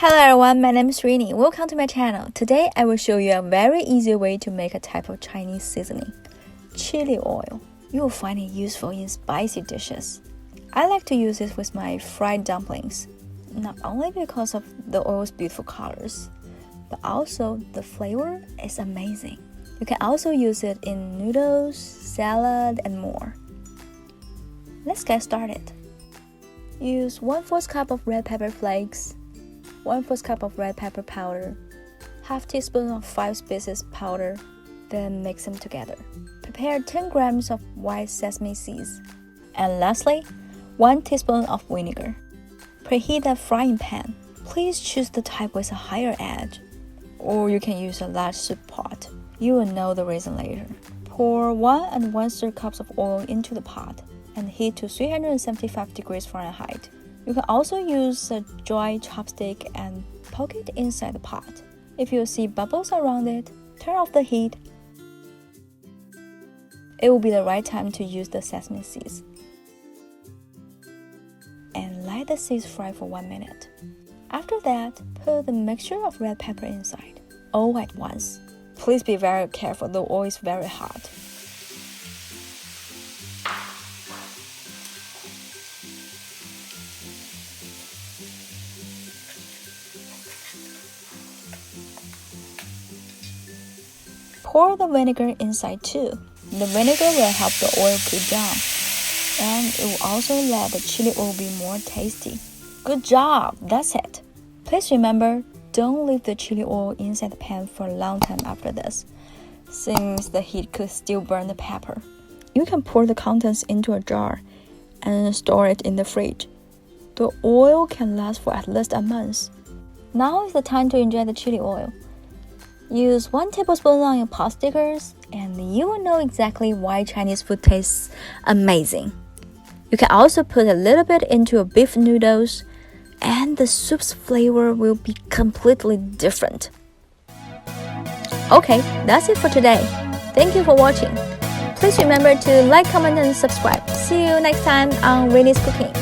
Hello everyone, my name is Rini. Welcome to my channel. Today I will show you a very easy way to make a type of Chinese seasoning, chili oil. You will find it useful in spicy dishes. I like to use it with my fried dumplings, not only because of the oil's beautiful colors, but also the flavor is amazing. You can also use it in noodles, salad, and more. Let's get started. Use 1/4 cup of red pepper flakes, 1/4 cup of red pepper powder, half teaspoon of 5 spices powder, then mix them together. Prepare 10 grams of white sesame seeds. And lastly, 1 teaspoon of vinegar. Preheat a frying pan. Please choose the type with a higher edge, or you can use a large soup pot. You will know the reason later. Pour 1 1/3 cups of oil into the pot and heat to 375 degrees Fahrenheit. You can also use a dry chopstick and poke it inside the pot. If you see bubbles around it, turn off the heat. It will be the right time to use the sesame seeds. And let the seeds fry for 1 minute. After that, put the mixture of red pepper inside, all at once. Please be very careful, the oil is very hot. Pour the vinegar inside too. The vinegar will help the oil cool down, and it will also let the chili oil be more tasty. Good job! That's it. Please remember, don't leave the chili oil inside the pan for a long time after this, since the heat could still burn the pepper. You can pour the contents into a jar and store it in the fridge. The oil can last for at least a month. Now is the time to enjoy the chili oil. Use 1 tablespoon on your pot stickers, and you will know exactly why Chinese food tastes amazing. You can also put a little bit into your beef noodles, and the soup's flavor will be completely different. Okay, that's it for today. Thank you for watching. Please remember to like, comment, and subscribe. See you next time on Rini's Cooking.